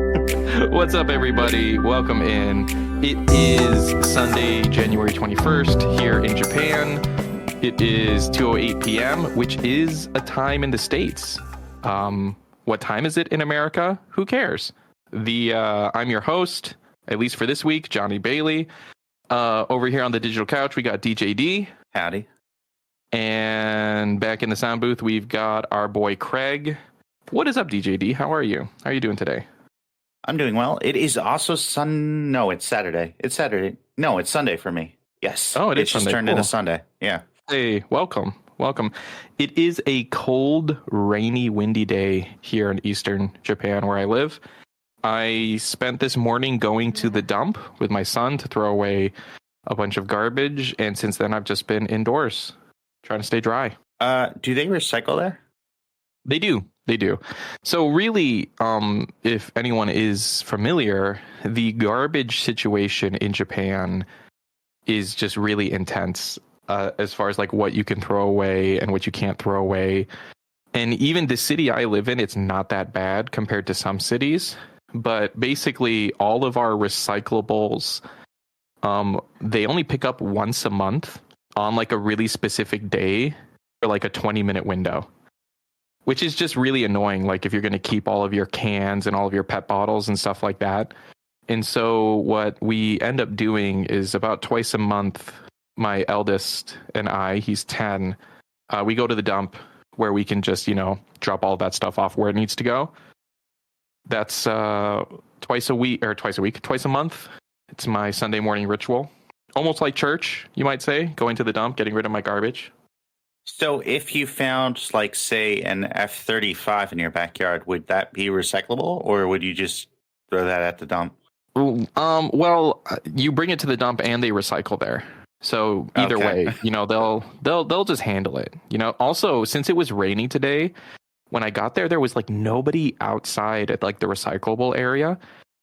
What's up, everybody? Welcome in. It is Sunday, January 21st here in Japan. It is 2:08 p.m., which is a time in the States. What time is it in America? Who cares? I'm your host, at least for this week, Johnny Bailey. Over here on the digital couch, we got DJD. Howdy. And back in the sound booth, we've got our boy Craig. What is up, DJD? How are you? How are you doing today? I'm doing well. It is also No, it's Saturday. It's Saturday. No, it's Sunday for me. Yes. Oh, it is It's just Sunday. turned Cool. into Sunday. Yeah. Hey, welcome. It is a cold, rainy, windy day here in Eastern Japan where I live. I spent this morning going to the dump with my son to throw away a bunch of garbage, and since then I've just been indoors trying to stay dry. Do they recycle there? They do. So really, if anyone is familiar, the garbage situation in Japan is just really intense as far as like what you can throw away and what you can't throw away. And even the city I live in, it's not that bad compared to some cities. But basically, all of our recyclables, they only pick up once a month on like a really specific day for like a 20-minute window, which is just really annoying. Like if you're going to keep all of your cans and all of your PET bottles and stuff like that. And so what we end up doing is about twice a month, my eldest and I, he's 10, we go to the dump where we can just, drop all that stuff off where it needs to go. That's twice a month. It's my Sunday morning ritual. Almost like church, you might say, going to the dump, getting rid of my garbage. So if you found, like, say, an F-35 in your backyard, would that be recyclable, or would you just throw that at the dump? Well, you bring it to the dump and they recycle there. So either way, they'll just handle it. Also, since it was raining today, when I got there was like nobody outside at like the recyclable area.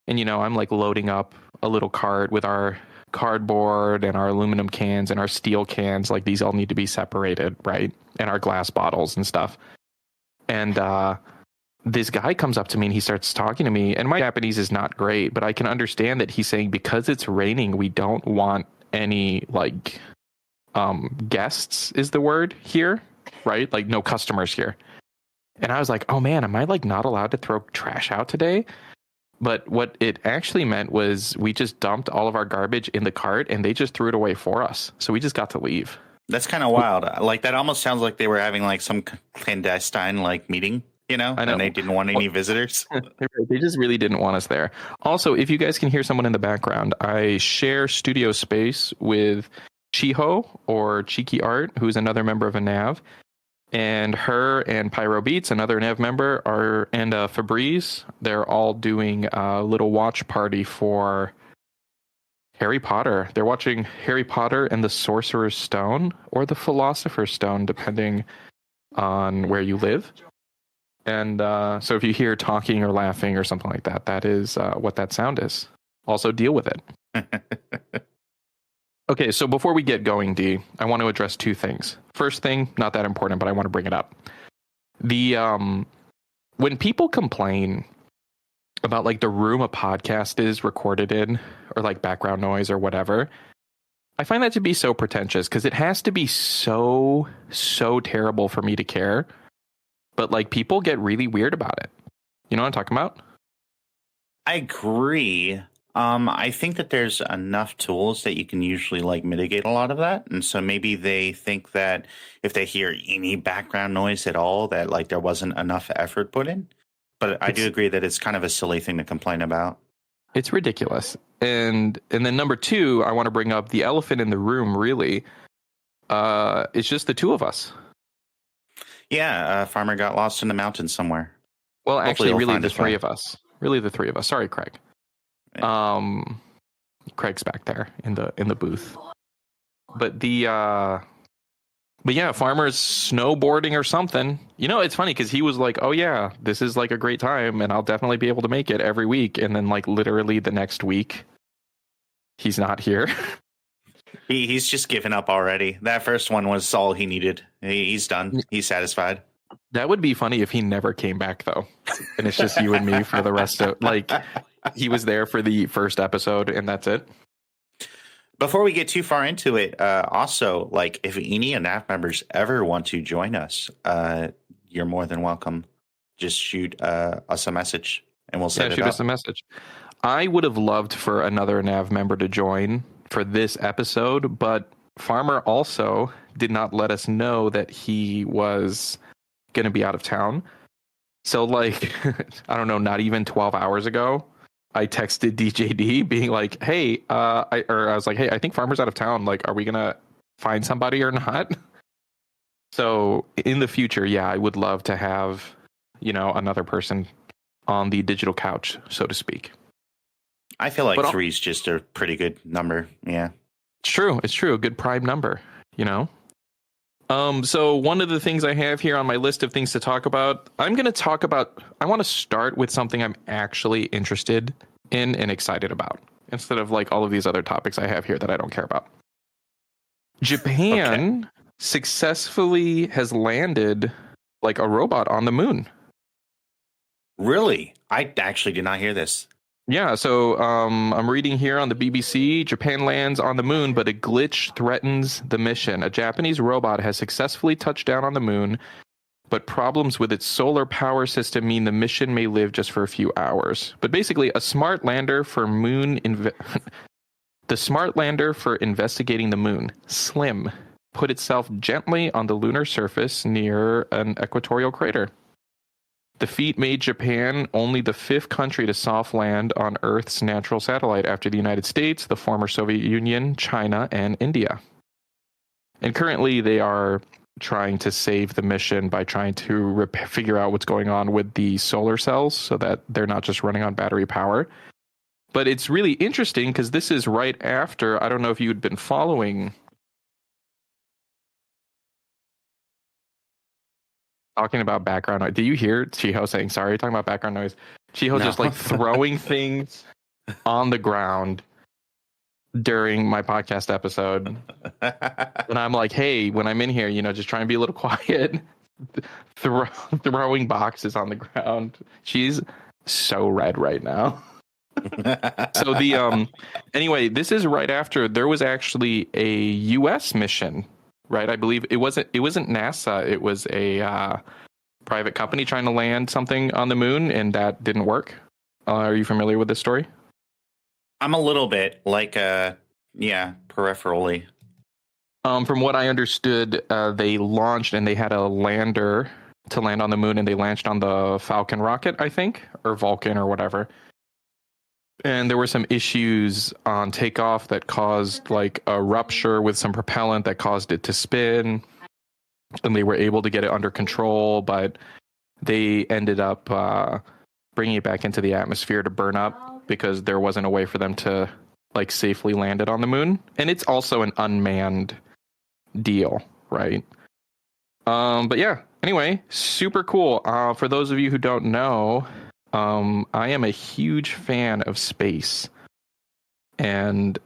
And, I'm like loading up a little cart with our cardboard and our aluminum cans and our steel cans. Like these all need to be separated, right? And our glass bottles and stuff. And this guy comes up to me and he starts talking to me. And my Japanese is not great, but I can understand that he's saying because it's raining, we don't want any like guests is the word here, right? Like no customers here. And I was like, oh man, am I like not allowed to throw trash out today? But what it actually meant was we just dumped all of our garbage in the cart and they just threw it away for us. So we just got to leave. That's kind of wild. Like that almost sounds like they were having like some clandestine like meeting, I know. And they didn't want any visitors. They just really didn't want us there. Also, if you guys can hear someone in the background, I share studio space with Chiho or Cheeky Art, who's another member of ANAV. And her and Pyro Beats, another NAV member, and Fabrice, they're all doing a little watch party for Harry Potter. They're watching Harry Potter and the Sorcerer's Stone or the Philosopher's Stone, depending on where you live. And so if you hear talking or laughing or something like that, that is what that sound is. Also deal with it. Okay, so before we get going, D, I want to address two things. First thing, not that important, but I want to bring it up. When people complain about like the room a podcast is recorded in, or like background noise or whatever, I find that to be so pretentious because it has to be so terrible for me to care. But like people get really weird about it. You know what I'm talking about? I agree. I think that there's enough tools that you can usually like mitigate a lot of that. And so maybe they think that if they hear any background noise at all, that like there wasn't enough effort put in. But I do agree that it's kind of a silly thing to complain about. It's ridiculous. And then number two, I want to bring up the elephant in the room, really. It's just the two of us. Yeah, Farmer got lost in the mountains somewhere. Well, actually, really the three of us. Really the three of us. Sorry, Craig. Craig's back there in the booth. But yeah, Farmer's snowboarding or something. It's funny because he was like, oh yeah, this is like a great time and I'll definitely be able to make it every week. And then like literally the next week, he's not here. He's just given up already. That first one was all he needed. He's done. He's satisfied. That would be funny if he never came back, though. And it's just you and me for the rest of, like, he was there for the first episode and that's it. Before we get too far into it, also, like, if any ANAF members ever want to join us, you're more than welcome. Just shoot us a message and we'll set it up. Shoot us a message. I would have loved for another ANAV member to join for this episode, but Farmer also did not let us know that he was going to be out of town. So, like, I don't know, not even 12 hours ago, I texted DJD being like, hey, I was like, hey, I think Farmer's out of town. Like, are we going to find somebody or not? So in the future, yeah, I would love to have, another person on the digital couch, so to speak. I feel like 3 is just a pretty good number. Yeah. It's true. It's true. A good prime number, So one of the things I have here on my list of things to talk about, I want to start with something I'm actually interested in and excited about, instead of like all of these other topics I have here that I don't care about. Japan successfully has landed like a robot on the moon. Really? I actually did not hear this. Yeah, so I'm reading here on the BBC, Japan lands on the moon, but a glitch threatens the mission. A Japanese robot has successfully touched down on the moon, but problems with its solar power system mean the mission may live just for a few hours. But basically, a smart lander for the smart lander for investigating the moon, SLIM, put itself gently on the lunar surface near an equatorial crater. The feat made Japan only the 5th country to soft land on Earth's natural satellite after the United States, the former Soviet Union, China, and India. And currently they are trying to save the mission by trying to figure out what's going on with the solar cells so that they're not just running on battery power. But it's really interesting because this is right after, I don't know if you'd been following. Talking about background noise. Do you hear Chiho saying sorry? Talking about background noise. Chiho just like throwing things on the ground during my podcast episode. And I'm like, hey, when I'm in here, just try and be a little quiet. Throwing boxes on the ground. She's so red right now. So anyway, this is right after there was actually a US mission. Right, I believe it wasn't NASA. It was a private company trying to land something on the moon, and that didn't work. Are you familiar with this story? I'm a little bit, peripherally. From what I understood, they launched and they had a lander to land on the moon, and they launched on the Falcon rocket, I think, or Vulcan or whatever. And there were some issues on takeoff that caused like a rupture with some propellant that caused it to spin. And they were able to get it under control, but they ended up bringing it back into the atmosphere to burn up because there wasn't a way for them to like safely land it on the moon. And it's also an unmanned deal, right? But yeah, anyway, super cool. For those of you who don't know, I am a huge fan of space. And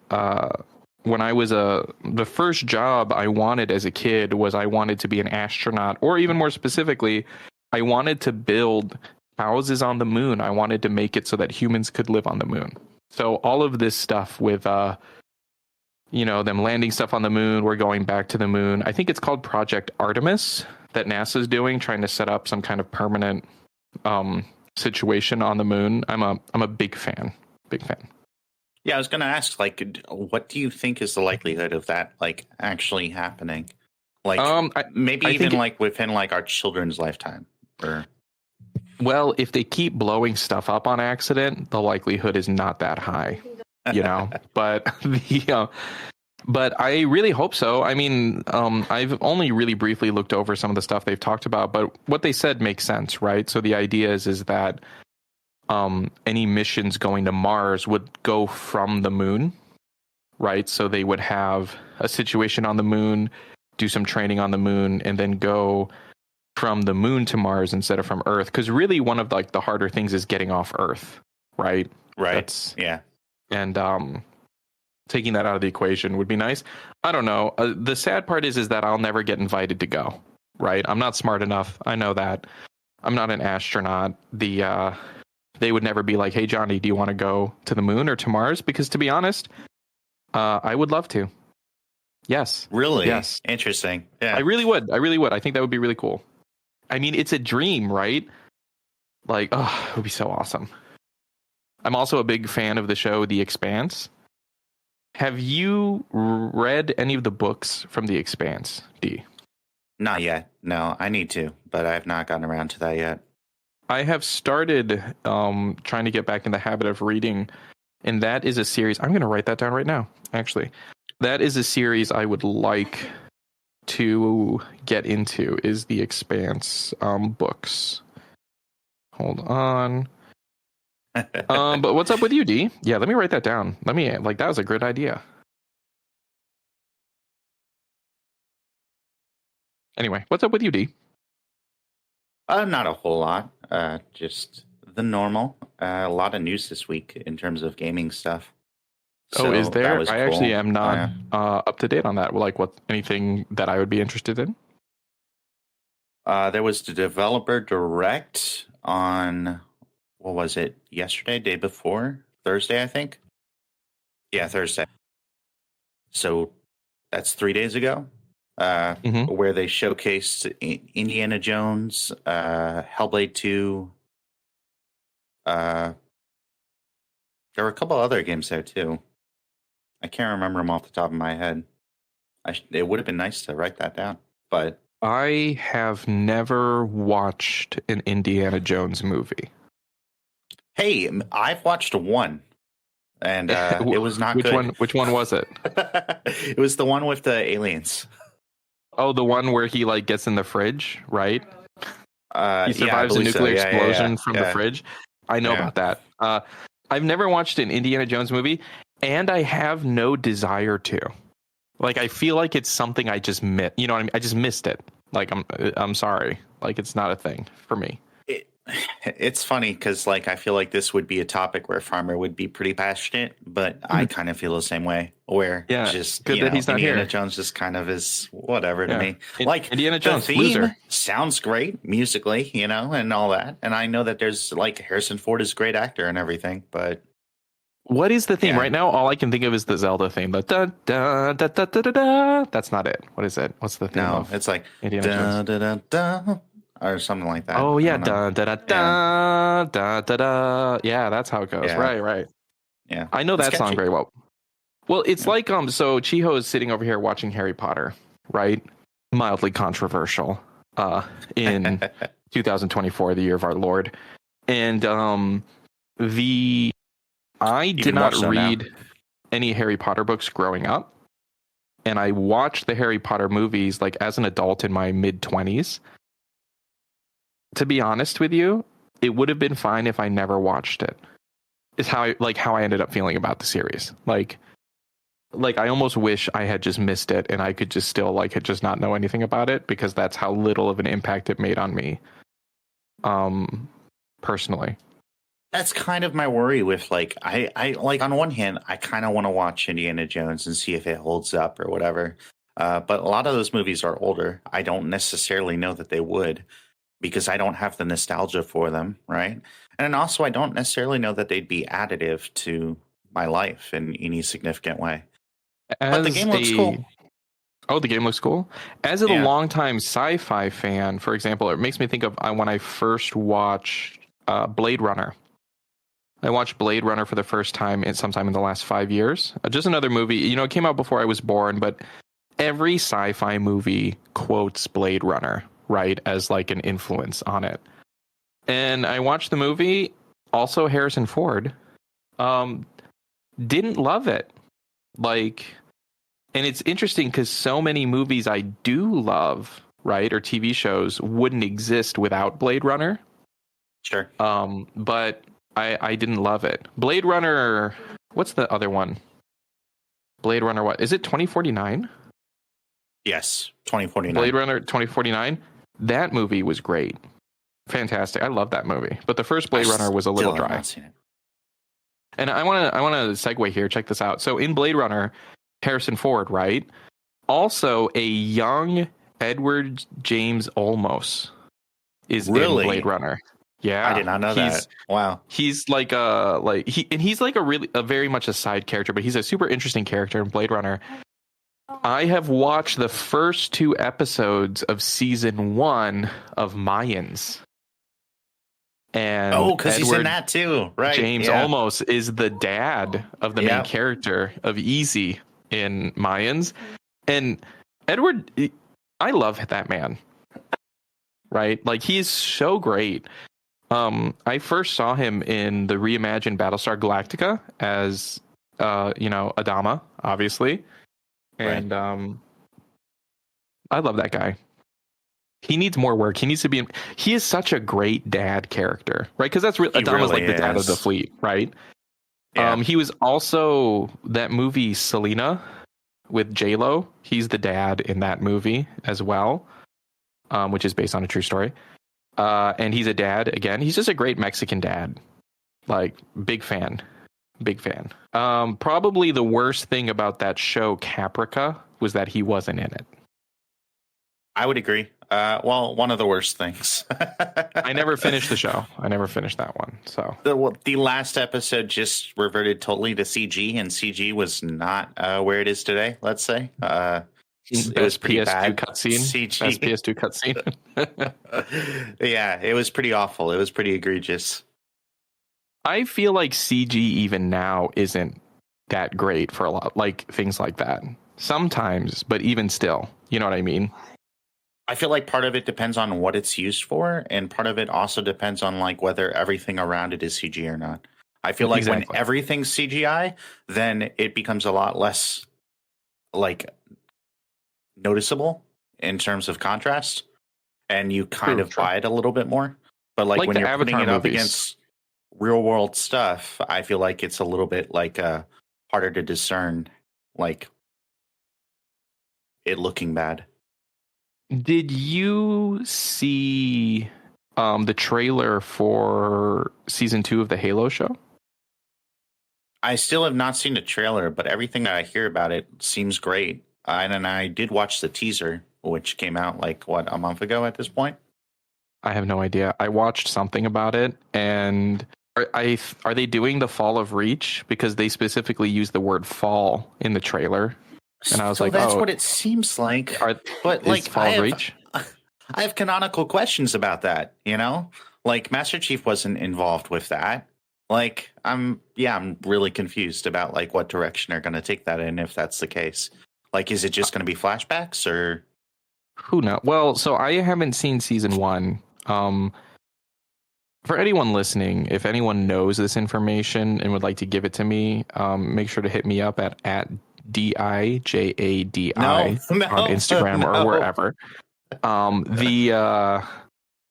when I was the first job I wanted as a kid was I wanted to be an astronaut, or even more specifically, I wanted to build houses on the moon. I wanted to make it so that humans could live on the moon. So all of this stuff with, them landing stuff on the moon, we're going back to the moon. I think it's called Project Artemis that NASA's doing, trying to set up some kind of permanent situation on the moon. I'm a big fan. Yeah, I was going to ask, what do you think is the likelihood of that, actually happening? Within our children's lifetime, or. Well, if they keep blowing stuff up on accident, the likelihood is not that high, But but I really hope so. I mean, I've only really briefly looked over some of the stuff they've talked about, but what they said makes sense, right? So the idea is that any missions going to Mars would go from the moon, right? So they would have a situation on the moon, do some training on the moon, and then go from the moon to Mars instead of from Earth. Because really, one of the harder things is getting off Earth, right? Right. Yeah. And taking that out of the equation would be nice. I don't know. The sad part is that I'll never get invited to go, right? I'm not smart enough. I know that. I'm not an astronaut. They would never be like, "Hey, Johnny, do you want to go to the moon or to Mars?" Because to be honest, I would love to. Yes. Really? Yes. Interesting. Yeah. I really would. I really would. I think that would be really cool. I mean, it's a dream, right? Like, oh, it would be so awesome. I'm also a big fan of the show The Expanse. Have you read any of the books from The Expanse, D? Not yet. No, I need to, but I have not gotten around to that yet. I have started trying to get back in the habit of reading, and that is a series. I'm going to write that down right now, actually. That is a series I would like to get into, is The Expanse books. Hold on. But what's up with you, D? Yeah, let me write that down. That was a great idea. Anyway, what's up with you, D? Not a whole lot. Just the normal. A lot of news this week in terms of gaming stuff. So is there? I cool. actually am not up to date on that. Like, what anything that I would be interested in? There was the developer direct on, what was it? Yesterday, day before, Thursday, I think. Yeah, Thursday. So that's 3 days ago. Where they showcased Indiana Jones, Hellblade 2. There were a couple other games there too. I can't remember them off the top of my head. It would have been nice to write that down, but I have never watched an Indiana Jones movie. Hey, I've watched one, and it was not good. Which one was it? It was the one with the aliens. Oh, the one where he like gets in the fridge, right? He survives a nuclear explosion from the fridge. I know about that. I've never watched an Indiana Jones movie, and I have no desire to. Like, I feel like it's something I just missed. You know what I mean? I just missed it. Like, I'm sorry. Like, it's not a thing for me. It's funny because, like, I feel like this would be a topic where Farmer would be pretty passionate, but I kind of feel the same way. Where just good that he's not Indiana here. Jones just kind of is whatever to me. Like, Indiana Jones, the theme loser. sounds great musically, and all that. And I know that there's like Harrison Ford is a great actor and everything, but what is the theme right now? All I can think of is the Zelda theme. The da da da da da da da. That's not it. What is it? What's the theme? No, it's like Indiana Jones. Da da da da. Or something like that. Oh yeah, da da da da da da da. Yeah, that's how it goes. Yeah. Right. Yeah, I know that song very well. Well, it's like so Chiho is sitting over here watching Harry Potter, right? Mildly controversial. In 2024, the year of our Lord, and I did not read any Harry Potter books growing up, and I watched the Harry Potter movies like as an adult in my mid-20s. To be honest with you, it would have been fine if I never watched it. Is how I ended up feeling about the series. Like I almost wish I had just missed it and I could just still just not know anything about it, because that's how little of an impact it made on me. Personally. That's kind of my worry with I like, on one hand, I kind of want to watch Indiana Jones and see if it holds up or whatever. But a lot of those movies are older. I don't necessarily know that they would, because I don't have the nostalgia for them, right? And also, I don't necessarily know that they'd be additive to my life in any significant way. But the game looks cool. Oh, the game looks cool? As a longtime sci-fi fan, for example, it makes me think of when I first watched Blade Runner. I watched Blade Runner for the first time sometime in the last 5 years. Just another movie. It came out before I was born, but every sci-fi movie quotes Blade Runner, right, as like an influence on it. And I watched the movie, also Harrison Ford, didn't love it. And it's interesting because so many movies I do love, right, or TV shows wouldn't exist without Blade Runner. Sure. But I didn't love it. Blade Runner, what's the other one? Blade Runner, what? Is it 2049? Yes, 2049. Blade Runner 2049. That movie was great. Fantastic. I love that movie. But the first Blade Runner was a little dry. Not seen it. And I want to segue here. Check this out. So in Blade Runner, Harrison Ford, right? Also a young Edward James Olmos is in Really? Blade Runner. Yeah, I did not know that. Wow. He's like he's like a very much a side character, but he's a super interesting character in Blade Runner. I have watched the first 2 episodes of season 1 of Mayans. And because he's in that too, right? James Olmos is the dad of the main character of Easy in Mayans. And Edward, I love that man. Right? Like, he's so great. I first saw him in the reimagined Battlestar Galactica as Adama, obviously. And I love that guy. He needs more work. He needs to be. He is such a great dad character, right? Because that's Adama's really like the dad of the fleet, right? Yeah. He was also that movie Selena with J-Lo. He's the dad in that movie as well, which is based on a true story. And he's a dad again. He's just a great Mexican dad. Like, big fan. Probably the worst thing about that show, Caprica, was that he wasn't in it. I would agree. Well, one of the worst things. I never finished the show. I never finished that one. So the last episode just reverted totally to CG, and CG was not where it is today. Let's say it was pretty PS2 bad. Cutscene. CG. PS2 cutscene. Yeah, it was pretty awful. It was pretty egregious. I feel like CG even now isn't that great for a lot, like things like that. Sometimes, but even still, you know what I mean? I feel like part of it depends on what it's used for, and part of it also depends on like whether everything around it is CG or not. I feel like when everything's CGI, then it becomes a lot less like noticeable in terms of contrast, and you kind of buy it a little bit more. But like when you're putting it up against real world stuff, I feel like it's a little bit like harder to discern, like it looking bad. Did you see the trailer for season 2 of the Halo show? I still have not seen the trailer, but everything that I hear about it seems great. And I did watch the teaser, which came out like a month ago at this point. I have no idea. I watched something about it, and are they doing the fall of Reach? Because they specifically use the word fall in the trailer. And I was like, that's what it seems like. But like, I have canonical questions about that, you know? Like, Master Chief wasn't involved with that. Like, I'm really confused about like what direction they're going to take that in, if that's the case. Like, is it just going to be flashbacks, or who knows? Well, so I haven't seen season 1. For anyone listening, if anyone knows this information and would like to give it to me, make sure to hit me up at DIJADI on Instagram or wherever.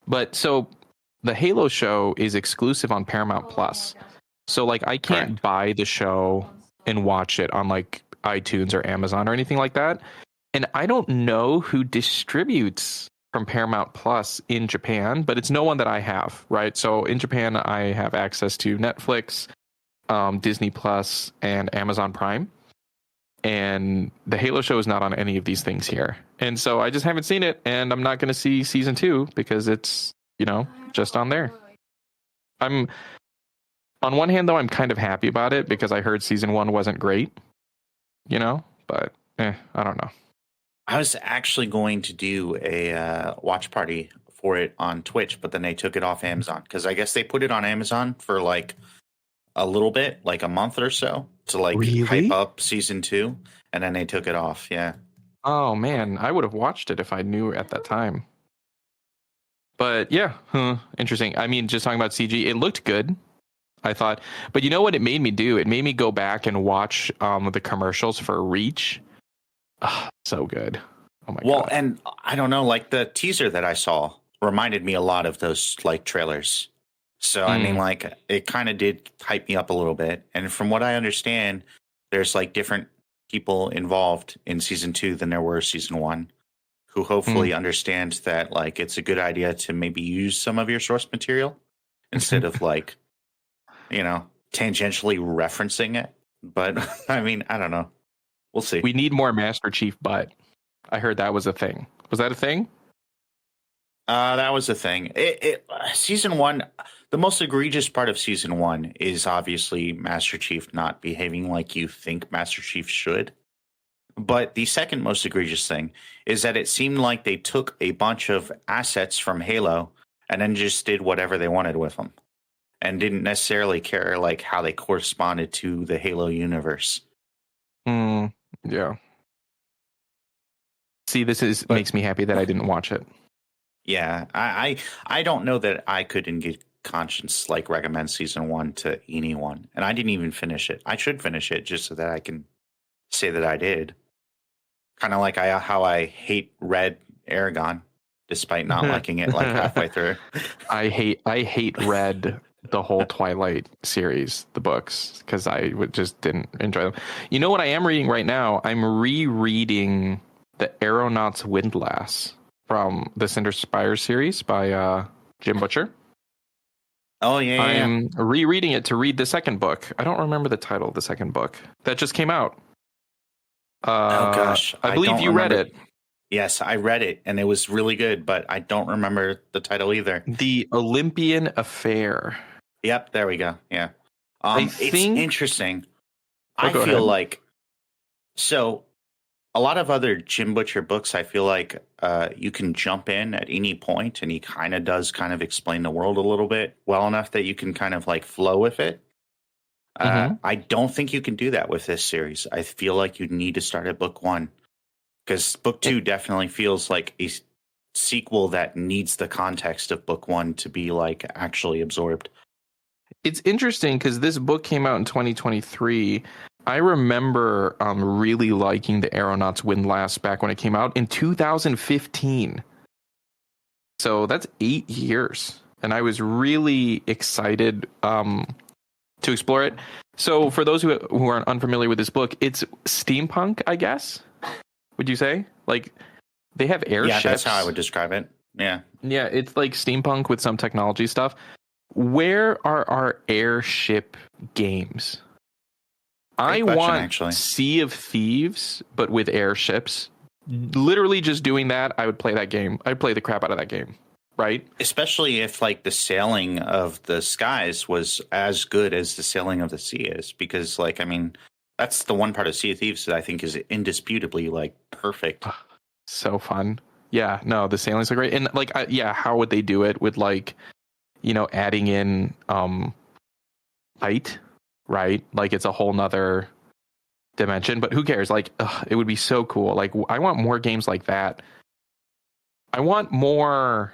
But so the Halo show is exclusive on Paramount Plus. So like I can't buy the show and watch it on like iTunes or Amazon or anything like that. And I don't know who distributes from Paramount Plus in Japan, but it's no one that I have, right? So in Japan, I have access to Netflix, Disney Plus, and Amazon Prime. And the Halo show is not on any of these things here. And so I just haven't seen it, and I'm not going to see season 2 because it's, just on there. On one hand, though, I'm kind of happy about it because I heard season 1 wasn't great, but I don't know. I was actually going to do a watch party for it on Twitch, but then they took it off Amazon because I guess they put it on Amazon for like a little bit, like a month or so, to like hype up season 2, and then they took it off. Yeah. Oh man, I would have watched it if I knew at that time. But yeah, interesting. I mean, just talking about CG, it looked good, I thought. But you know what it made me do? It made me go back and watch the commercials for Reach. So good. Oh my god. Well, and I don't know, like the teaser that I saw reminded me a lot of those like trailers. So I mean, like it kind of did hype me up a little bit. And from what I understand, there's like different people involved in season 2 than there were season 1, who hopefully understand that like it's a good idea to maybe use some of your source material instead of like, tangentially referencing it. But I mean, I don't know. We'll see. We need more Master Chief butt. I heard that was a thing. Was that a thing? That was the thing. Season 1, the most egregious part of season 1 is obviously Master Chief not behaving like you think Master Chief should. But the second most egregious thing is that it seemed like they took a bunch of assets from Halo and then just did whatever they wanted with them, and didn't necessarily care like how they corresponded to the Halo universe. Yeah. See, makes me happy that I didn't watch it. Yeah, I don't know that I could in good conscience like recommend season 1 to anyone, and I didn't even finish it. I should finish it just so that I can say that I did. Kind of like how I hate Red Aragon, despite not liking it like halfway through. I hate Red, the whole Twilight series, the books, because I just didn't enjoy them. You know what I am reading right now? I'm rereading The Aeronaut's Windlass from the Cinder Spire series by Jim Butcher. Oh, yeah. I'm rereading it to read the second book. I don't remember the title of the second book. That just came out. Oh, gosh. I believe you read it. Yes, I read it, and it was really good, but I don't remember the title either. The Olympian Affair. Yep, there we go. Yeah. It's interesting. I go feel ahead. like... So, a lot of other Jim Butcher books, I feel like you can jump in at any point, and he kind of explain the world a little bit well enough that you can kind of like flow with it. I don't think you can do that with this series. I feel like you need to start at book 1, because book 2 definitely feels like a sequel that needs the context of book 1 to be like actually absorbed. It's interesting because this book came out in 2023. I remember really liking The Aeronaut's Windlass back when it came out in 2015. So that's 8 years. And I was really excited to explore it. So for those who aren't unfamiliar with this book, it's steampunk, I guess. Would you say? Like, they have airships. Yeah, that's how I would describe it. Yeah. Yeah, it's like steampunk with some technology stuff. Where are our airship games? I want Sea of Thieves, but with airships. Literally just doing that, I would play that game. I'd play the crap out of that game, right? Especially if like the sailing of the skies was as good as the sailing of the sea is, because like, I mean, that's the one part of Sea of Thieves that I think is indisputably like perfect. So fun. Yeah, no, the sailing's so great. And like, how would they do it with like, you know, adding in height, right? Like it's a whole nother dimension, but who cares? Like, it would be so cool. Like, I want more games like that. I want more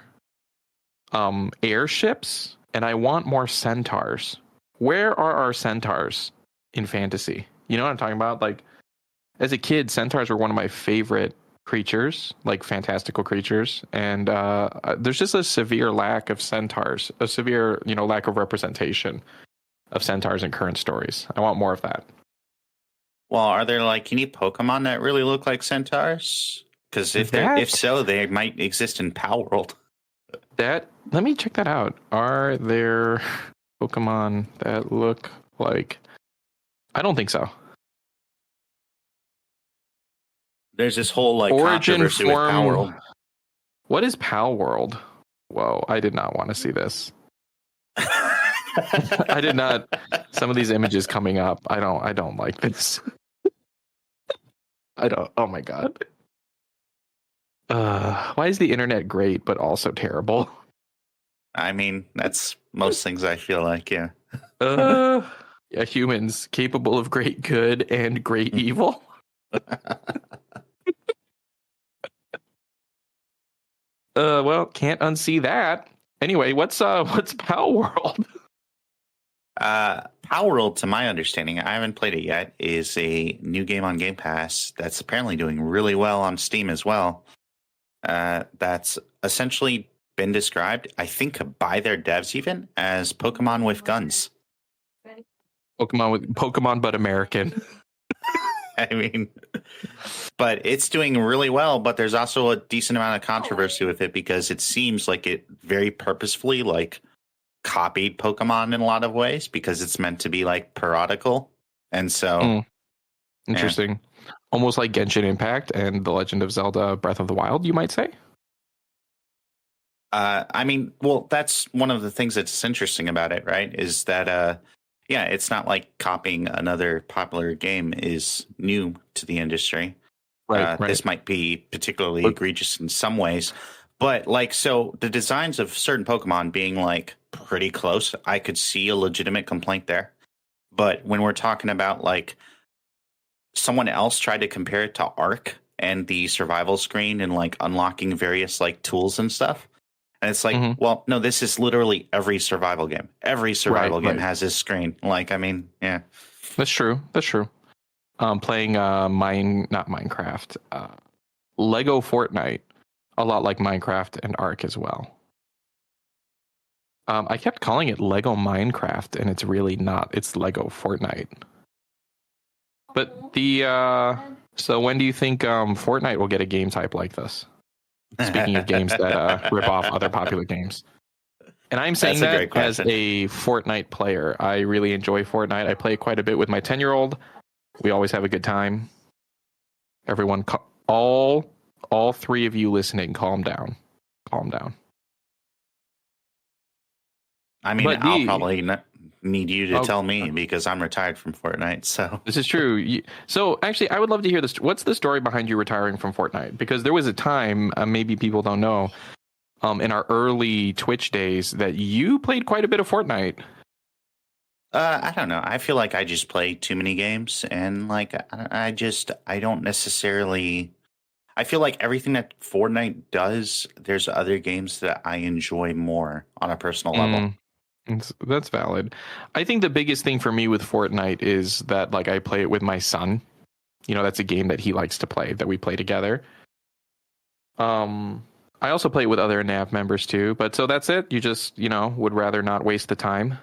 airships, and I want more centaurs. Where are our centaurs in fantasy? You know what I'm talking about? Like, as a kid, centaurs were one of my favorite creatures, like fantastical creatures, and there's just a severe lack of centaurs, a severe, lack of representation of centaurs in current stories. I want more of that. Well, are there like any Pokemon that really look like centaurs? Because if so, they might exist in Pal World. Let me check that out. Are there Pokemon that look like? I don't think so. There's this whole like origin controversy form with Pal World. What is Pal World? Whoa, I did not want to see this. I did not. Some of these images coming up, I don't like this. I don't. Oh my god. Why is the internet great but also terrible? I mean, that's most things I feel like, yeah. Yeah, humans capable of great good and great evil. Well, can't unsee that. Anyway, what's Pal World? Pal World, to my understanding, I haven't played it yet, is a new game on Game Pass that's apparently doing really well on Steam as well. That's essentially been described, I think, by their devs even, as Pokemon with guns. Pokemon but American. I mean, but it's doing really well, but there's also a decent amount of controversy with it because it seems like it very purposefully like copied Pokemon in a lot of ways because it's meant to be like parodical. And so Interesting. Almost like Genshin Impact and The Legend of Zelda Breath of the Wild, you might say? I mean, well, that's one of the things that's interesting about it, right? Is that, yeah, it's not like copying another popular game is new to the industry. Right. This might be particularly But- egregious in some ways, but like, so the designs of certain Pokemon being like pretty close, I could see a legitimate complaint there. But when we're talking about like someone else tried to compare it to Ark and the survival screen and like unlocking various like tools and stuff. And it's like, well, no, this is literally every survival game. Every survival game has this screen. Like, I mean, yeah. That's true. Playing not Minecraft, Lego Fortnite, a lot like Minecraft and Ark as well. I kept calling it Lego Minecraft, and it's really not. It's Lego Fortnite. But so when do you think Fortnite will get a game type like this? Speaking of games that rip off other popular games. And I'm saying that as a Fortnite player. I really enjoy Fortnite. I play quite a bit with my 10-year-old. We always have a good time. Everyone, all three of you listening, calm down. Calm down. I mean, I'll probably need you to tell me because I'm retired from Fortnite. So this is true. So actually, I would love to hear this. What's the story behind you retiring from Fortnite? Because there was a time, maybe people don't know, in our early Twitch days that you played quite a bit of Fortnite. I don't know. I feel like I just play too many games, and like I don't necessarily. I feel like everything that Fortnite does, there's other games that I enjoy more on a personal level. That's valid. I think the biggest thing for me with Fortnite is that like I play it with my son. You know, that's a game that he likes to play, that we play together. I also play it with other Nav members too, but so that's it. You just, would rather not waste the time.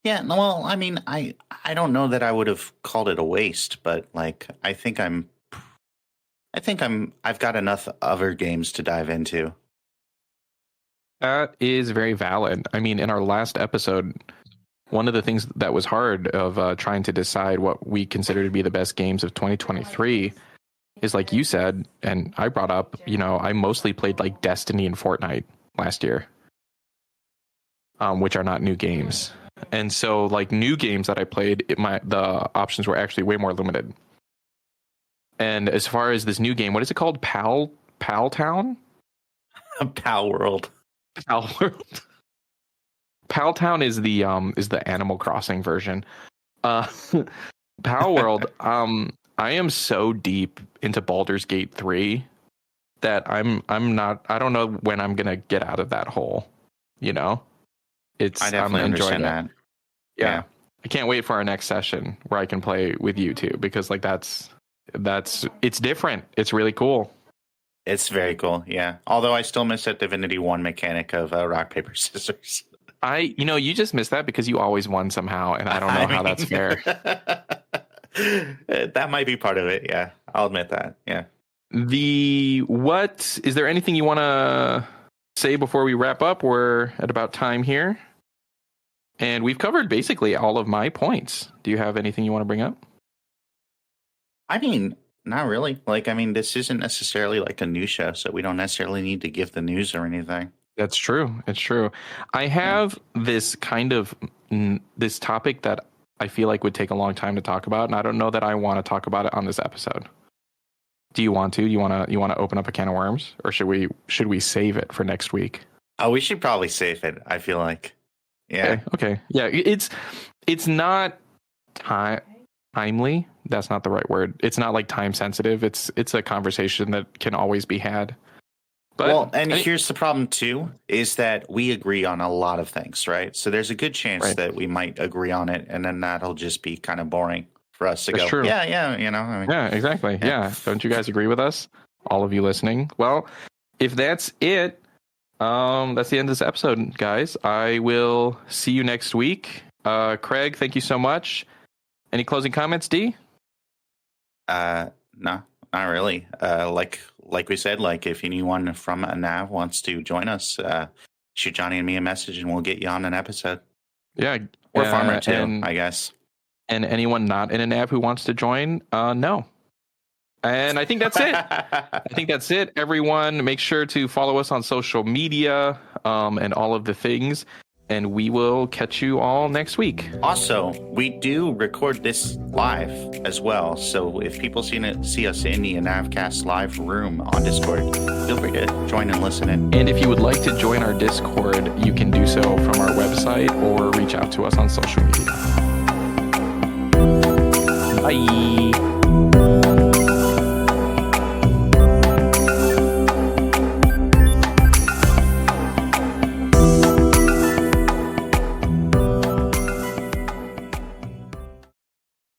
Yeah, well, I mean, I don't know that I would have called it a waste, but like I've got enough other games to dive into. That is very valid. I mean, in our last episode, one of the things that was hard of trying to decide what we consider to be the best games of 2023 is, like you said, and I brought up, I mostly played like Destiny and Fortnite last year, which are not new games. And so like new games that I played, the options were actually way more limited. And as far as this new game, what is it called? Pal Town? Pal World. Pal World. Pal Town is the Animal Crossing version. Pal World. I am so deep into Baldur's Gate 3 that I don't know when I'm gonna get out of that hole. I definitely understand that. Yeah. I can't wait for our next session where I can play with you too, because like it's different. It's really cool. It's very cool, yeah. Although I still miss that Divinity 1 mechanic of rock, paper, scissors. You just missed that because you always won somehow, and I don't know how that's fair. That might be part of it, yeah. I'll admit that, yeah. Is there anything you want to say before we wrap up? We're at about time here. And we've covered basically all of my points. Do you have anything you want to bring up? I mean, not really. Like, I mean, this isn't necessarily like a news show, so we don't necessarily need to give the news or anything. That's true. It's true. I have this this topic that I feel like would take a long time to talk about, and I don't know that I want to talk about it on this episode. Do you want to? You want to open up a can of worms, or should we save it for next week? Oh, we should probably save it. I feel like, yeah. Okay. Yeah, it's not timely. That's not the right word. It's not like time sensitive. It's a conversation that can always be had. But here's the problem too, is that we agree on a lot of things, right? So there's a good chance that we might agree on it, and then that'll just be kind of boring for us to go. True. Yeah, yeah, exactly. Yeah. Don't you guys agree with us? All of you listening? Well, if that's it, that's the end of this episode, guys. I will see you next week. Craig, thank you so much. Any closing comments, D? No, not really. Like we said, like if anyone from Nav wants to join us, shoot Johnny and me a message and we'll get you on an episode. Yeah. Or Farmer too, I guess. And anyone not in Anav who wants to join, no. And I think that's it. Everyone, make sure to follow us on social media and all of the things. And we will catch you all next week. Also, we do record this live as well. So if people see us in the AnavCast live room on Discord, feel free to join and listen in. And if you would like to join our Discord, you can do so from our website or reach out to us on social media. Bye.